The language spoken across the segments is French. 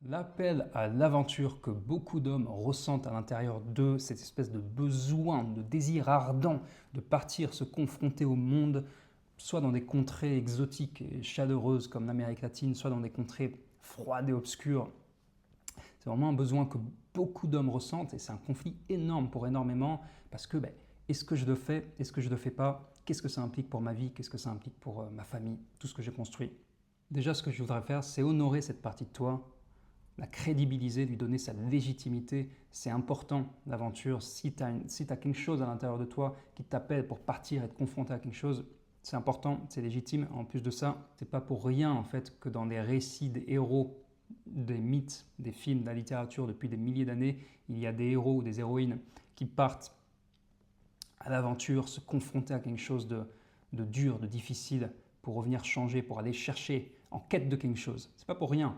L'appel à l'aventure que beaucoup d'hommes ressentent à l'intérieur d'eux, cette espèce de besoin, de désir ardent de partir se confronter au monde, soit dans des contrées exotiques et chaleureuses comme l'Amérique latine, soit dans des contrées froides et obscures. C'est vraiment un besoin que beaucoup d'hommes ressentent et c'est un conflit énorme pour énormément parce que est-ce que je le fais, est-ce que je ne le fais pas, qu'est-ce que ça implique pour ma vie, qu'est-ce que ça implique pour ma famille, tout ce que j'ai construit. Déjà, ce que je voudrais faire, c'est honorer cette partie de toi, la crédibiliser, lui donner sa légitimité. C'est important, l'aventure. Si tu as quelque chose à l'intérieur de toi qui t'appelle pour partir et te confronter à quelque chose, c'est important, c'est légitime. En plus de ça, c'est pas pour rien en fait que dans les récits des héros, des mythes, des films, de la littérature depuis des milliers d'années, il y a des héros ou des héroïnes qui partent à l'aventure, se confronter à quelque chose de dur, de difficile, pour revenir changer, pour aller chercher en quête de quelque chose. C'est pas pour rien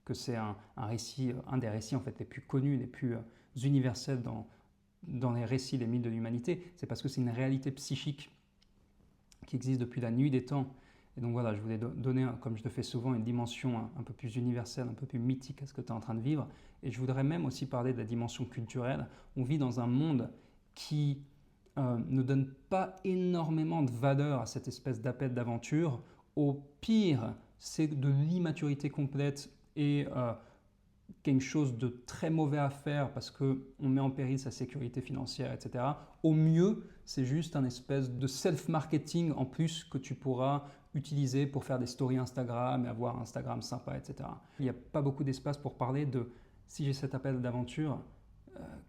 que c'est un récit, un des récits en fait les plus connus, les plus universels dans les récits des mythes de l'humanité. C'est parce que c'est une réalité psychique qui existe depuis la nuit des temps. Et donc voilà, je voulais donner, comme je le fais souvent, une dimension un peu plus universelle, un peu plus mythique à ce que tu es en train de vivre. Et je voudrais même aussi parler de la dimension culturelle. On vit dans un monde qui ne donne pas énormément de valeur à cette espèce d'appel d'aventure. Au pire, c'est de l'immaturité complète et quelque chose de très mauvais à faire parce qu'on met en péril sa sécurité financière, etc. Au mieux, c'est juste un espèce de self-marketing en plus que tu pourras utiliser pour faire des stories Instagram et avoir un Instagram sympa, etc. Il n'y a pas beaucoup d'espace pour parler de si j'ai cet appel d'aventure,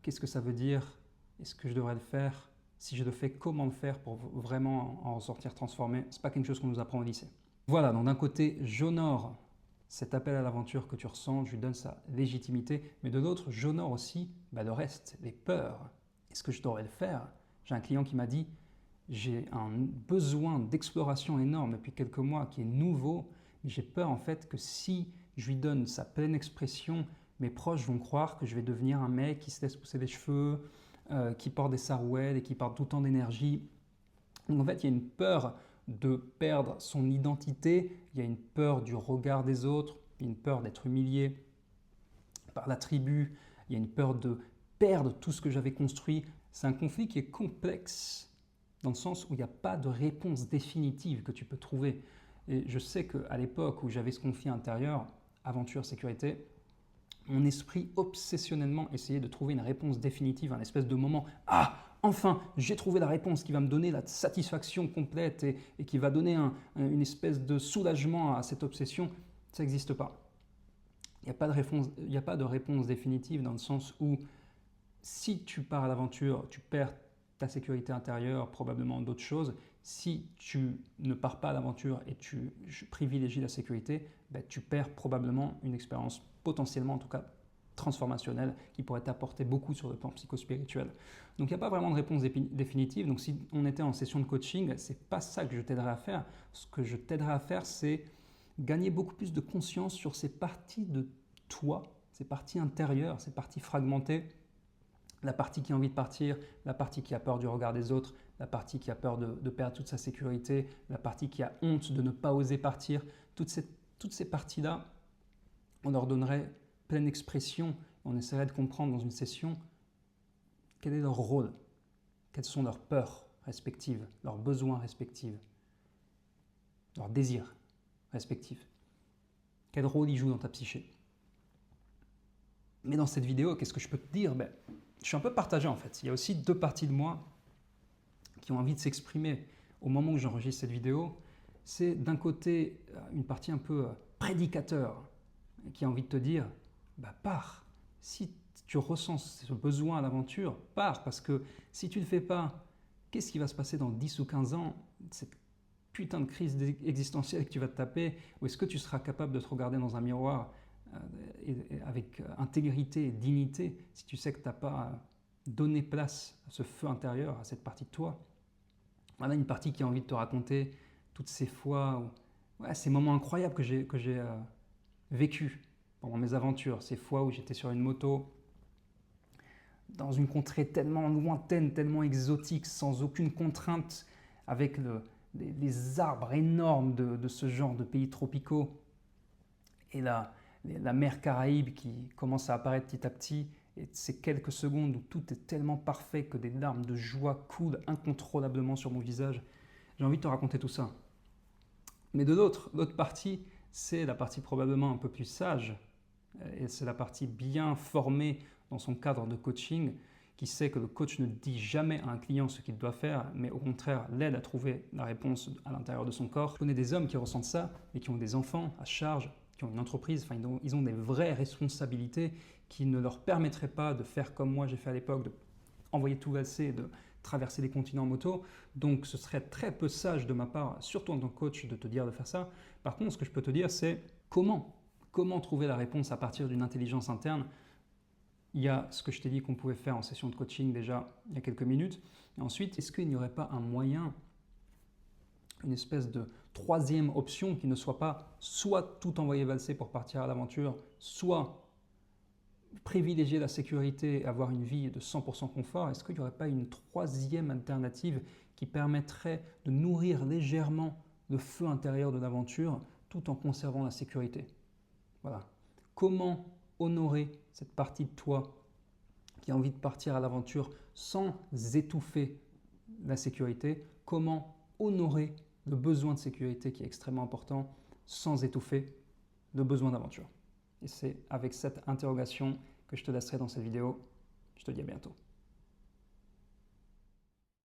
qu'est-ce que ça veut dire? Est-ce que je devrais le faire? Si je le fais, comment le faire pour vraiment en ressortir transformé? Ce n'est pas quelque chose qu'on nous apprend au lycée. Voilà, donc d'un côté, j'honore cet appel à l'aventure que tu ressens, je lui donne sa légitimité, mais de l'autre, j'honore aussi le reste, les peurs. Est-ce que je devrais le faire? J'ai un client qui m'a dit, j'ai un besoin d'exploration énorme depuis quelques mois qui est nouveau, mais j'ai peur en fait que si je lui donne sa pleine expression, mes proches vont croire que je vais devenir un mec qui se laisse pousser les cheveux, qui porte des sarouels et qui porte tout le temps d'énergie. Donc en fait, il y a une peur de perdre son identité, il y a une peur du regard des autres, il y a une peur d'être humilié par la tribu, il y a une peur de perdre tout ce que j'avais construit. C'est un conflit qui est complexe dans le sens où il n'y a pas de réponse définitive que tu peux trouver. Et je sais qu'à l'époque où j'avais ce conflit intérieur, aventure, sécurité, mon esprit obsessionnellement essayait de trouver une réponse définitive, un espèce de moment « Ah, enfin, j'ai trouvé la réponse qui va me donner la satisfaction complète et qui va donner une espèce de soulagement à cette obsession », ça n'existe pas. Il n'y a pas de réponse définitive dans le sens où si tu pars à l'aventure, tu perds ta sécurité intérieure, probablement d'autres choses. Si tu ne pars pas à l'aventure et tu privilégies la sécurité, tu perds probablement une expérience potentiellement, en tout cas transformationnelle, qui pourrait t'apporter beaucoup sur le plan psychospirituel. Donc il n'y a pas vraiment de réponse définitive. Donc si on était en session de coaching, ce n'est pas ça que je t'aiderais à faire. Ce que je t'aiderais à faire, c'est gagner beaucoup plus de conscience sur ces parties de toi, ces parties intérieures, ces parties fragmentées, la partie qui a envie de partir, la partie qui a peur du regard des autres, la partie qui a peur de perdre toute sa sécurité, la partie qui a honte de ne pas oser partir. Toutes ces parties-là, on leur donnerait pleine expression. On essaierait de comprendre dans une session quel est leur rôle, quelles sont leurs peurs respectives, leurs besoins respectifs, leurs désirs respectifs. Quel rôle ils jouent dans ta psyché. Mais dans cette vidéo, qu'est-ce que je peux te dire? Je suis un peu partagé en fait. Il y a aussi deux parties de moi qui ont envie de s'exprimer au moment où j'enregistre cette vidéo. C'est d'un côté une partie un peu prédicateur qui a envie de te dire pars. Si tu ressens ce besoin à l'aventure, pars. Parce que si tu ne le fais pas, qu'est-ce qui va se passer dans 10 ou 15 ans? Cette putain de crise existentielle que tu vas te taper, ou est-ce que tu seras capable de te regarder dans un miroir avec intégrité et dignité, si tu sais que tu n'as pas donné place à ce feu intérieur, à cette partie de toi? Voilà une partie qui a envie de te raconter toutes ces fois, ces moments incroyables que j'ai vécu pendant mes aventures, ces fois où j'étais sur une moto, dans une contrée tellement lointaine, tellement exotique, sans aucune contrainte, avec les arbres énormes de ce genre de pays tropicaux. Et là, la mer Caraïbe qui commence à apparaître petit à petit, et ces quelques secondes où tout est tellement parfait que des larmes de joie coulent incontrôlablement sur mon visage. J'ai envie de te raconter tout ça. Mais de l'autre partie, c'est la partie probablement un peu plus sage, et c'est la partie bien formée dans son cadre de coaching, qui sait que le coach ne dit jamais à un client ce qu'il doit faire, mais au contraire l'aide à trouver la réponse à l'intérieur de son corps. Je connais des hommes qui ressentent ça, et qui ont des enfants à charge, qui ont une entreprise, enfin ils ont des vraies responsabilités qui ne leur permettraient pas de faire comme moi j'ai fait à l'époque, de envoyer tout valser, de traverser les continents en moto. Donc ce serait très peu sage de ma part, surtout en tant que coach, de te dire de faire ça. Par contre, ce que je peux te dire, c'est comment trouver la réponse à partir d'une intelligence interne. Il y a ce que je t'ai dit qu'on pouvait faire en session de coaching déjà il y a quelques minutes. Et ensuite, est-ce qu'il n'y aurait pas un moyen, une espèce de troisième option qui ne soit pas soit tout envoyer valser pour partir à l'aventure, soit privilégier la sécurité et avoir une vie de 100% confort? Est-ce qu'il n'y aurait pas une troisième alternative qui permettrait de nourrir légèrement le feu intérieur de l'aventure tout en conservant la sécurité? Voilà. Comment honorer cette partie de toi qui a envie de partir à l'aventure sans étouffer la sécurité? Comment honorer le besoin de sécurité qui est extrêmement important sans étouffer le besoin d'aventure? Et c'est avec cette interrogation que je te laisserai dans cette vidéo. Je te dis à bientôt.